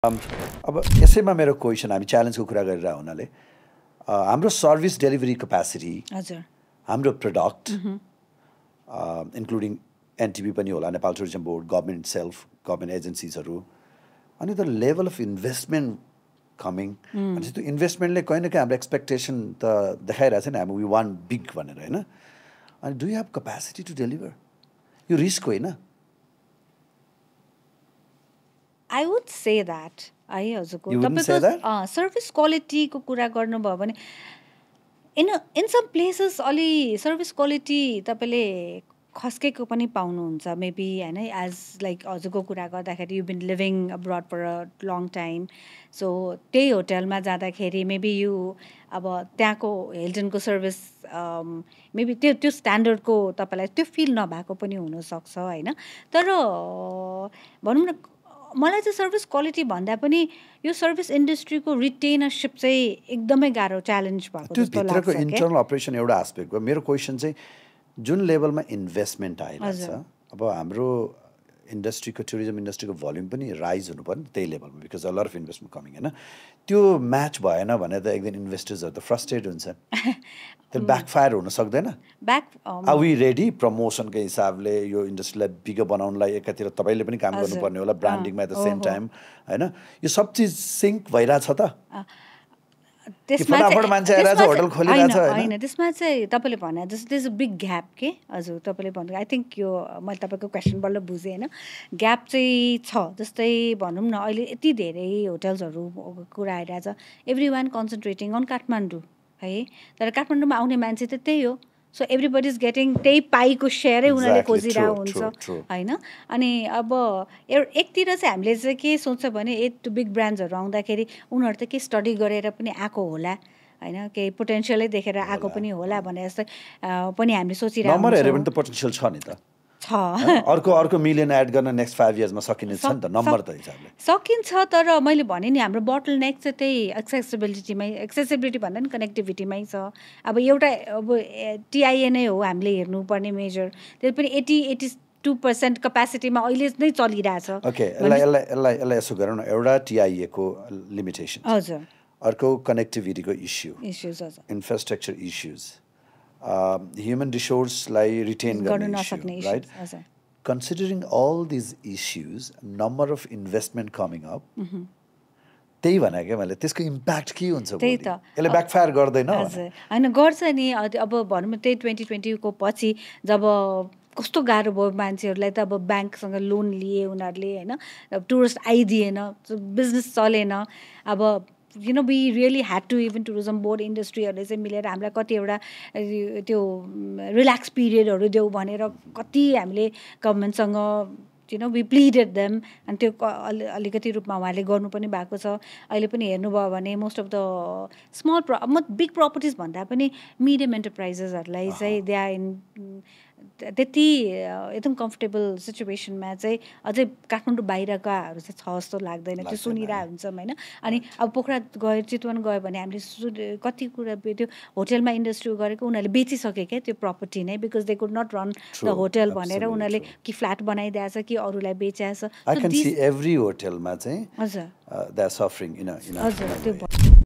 अब यसैमा मेरो क्वेसन हामी च्यालेन्जको कुरा गरिरहेको हुनाले हाम्रो सर्भिस डेलिभरी क्यापासिटी हजुर हाम्रो प्रडक्ट इन्क्लुडिङ एनटिबी पनि होला Nepal tourism board government self government एजेन्सिजहरू अनि the level of investment coming अनि त्यो इन्भेस्टमेन्टले कहीँ न कहीँ हाम्रो एक्सपेक्टेसन त देखाइरहेको छ नि हामी वी वान बिग भनेर होइन अनि do you have capacity to deliver यो रिस्क होइन I would say that है हजुरको You wouldn't say that? Service क्वालिटीको कुरा गर्नुभयो भने इन सम प्लेसेस अलि सर्भिस क्वालिटी तपाईँले खस्केको पनि पाउनुहुन्छ मेबी होइन एज लाइक हजुरको कुरा गर्दाखेरि you been living abroad for a long time so त्यही होटलमा जाँदाखेरि मेबी यु अब त्यहाँको हिल्टनको सर्भिस मेबी त्यो स्ट्यान्डर्डको तपाईँलाई त्यो फिल नभएको पनि हुनसक्छ होइन तर भनौँ न मलाई चाहिँ सर्भिस क्वालिटी भन्दा पनि यो सर्भिस इन्डस्ट्रीको रिटेनरसिप चाहिँ एकदमै गाह्रो च्यालेन्ज भएको जस्तो लाग्छ भित्रको इन्टरनल अपरेसन एउटा एस्पेक्ट हो मेरो क्वेसन चाहिँ जुन लेभलमा इन्भेस्टमेन्ट आइरहेको छ अब हाम्रो इन्डस्ट्रीको टुरिज्म इन्डस्ट्रीको भल्युम पनि राइज हुनु पर्यो नि त्यही लेभलमा because a lot of investment coming होइन त्यो म्याच भएन भने त एकदिन इन्भेस्टर्सहरू त फ्रस्ट्रेट हुन्छ त्यो ब्याकफायर हुन सक्दैन आर वी रेडी प्रमोसनको हिसाबले यो इन्डस्ट्रीलाई बिगर बनाउनलाई एकातिर तपाईँले पनि काम गर्नुपर्ने होला ब्रान्डिङमा एट द सेम टाइम होइन यो सब चिज सिङ्क भइरहेछ त फटाफट मान्छे आइरहेछ होटल खोलिरहेछ होइन त्यसमा चाहिँ तपाईँले भने जस्तो त्यस बिग ग्याप के हजुर तपाईँले भन्नु आई थिङ्क यो मैले तपाईँको क्वेसन बल्ल बुझेँ होइन ग्याप चाहिँ छ जस्तै भनौँ न अहिले यति धेरै होटल्सहरू कुरा आइरहेछ every one concentrating on Kathmandu है तर काठमाडौँमा आउने मान्छे त त्यही हो सो एभ्रिबडी इज गेटिङ त्यही पाइको सेयरै उनीहरूले खोजिरहेको हुन्छ होइन अनि अब एकतिर चाहिँ हामीले चाहिँ के सोच्छ भने यति बिग ब्रान्ड्सहरू आउँदाखेरि उनीहरू त के स्टडी गरेर पनि आएको होला होइन केही पोटेन्सियलै देखेर आएको पनि होला भने जस्तै पनि हामीले सोचिरहेको हेऱ्यो भने त पोटेन्सियल छ नि त छ अर्को मिलियन एड गर्न नेक्स्ट 5 इयर्समा सकिने छ नि त नम्बर त हिसाबले सकिन्छ तर मैले भने नि हाम्रो बटल नेक चाहिँ त्यही एक्सेसिबिलिटी भन्दा नि कनेक्टिभिटीमै छ अब एउटा अब टिआइए नै हो हामीले हेर्नुपर्ने मेजर त्यो पनि 82% क्यापासिटीमा अहिले नै चलिरहेछ ओके यसलाई यसो गरौँ न एउटा टिआइए को लिमिटेसन हजुर अर्को कनेक्टिभिटीको इस्युज हजुर इन्फ्रास्ट्रक्चर इस्युज human resourceलाई retain गर्ने issue, right? Considering all these issues, number of investment coming up, त्यही भने क्या मैले त्यसको इम्प्याक्ट के हुन्छ त्यही त यसले ब्याकफायर गर्दैन होइन गर्छ नि अब भनौँ त्यही 2020 को पछि जब कस्तो गाह्रो भयो मान्छेहरूलाई त अब ब्याङ्कसँग लोन लिए उनीहरूले होइन टुरिस्ट आइदिएन बिजनेस चलेन अब you know we really had to even tourism board industryहरूले चाहिँ मिलेर हामीलाई कतिवटा त्यो रिल्याक्स पिरियडहरू देऊ भनेर कति हामीले गभर्मेन्टसँग you know we pleaded them अनि त्यो अलिकति रूपमा उहाँले गर्नु पनि भएको छ अहिले पनि हेर्नुभयो भने most of the small big properties भन्दा पनि मिडियम एन्टरप्राइजेसहरूलाई चाहिँ दे आर इन त्यति एकदम कम्फर्टेबल सिचुएसनमा चाहिँ अझै काठमाडौँ बाहिरकाहरू चाहिँ छ जस्तो लाग्दैन त्यो सुनिरहेको हुन्छौँ होइन अनि अब पोखरा गयो चितवन गयो भने हामीले कति कुरा त्यो होटलमा इन्डस्ट्री गरेको उनीहरूले बेचिसके क्या त्यो प्रपर्टी नै because they could not run the hotel भनेर उनीहरूले कि फ्ल्याट बनाइदिएछ कि अरूलाई बेचेछ आई क्यान सी एभ्री होटलमा चाहिँ हजुर दे आर सफरिङ इन हजुर त्यो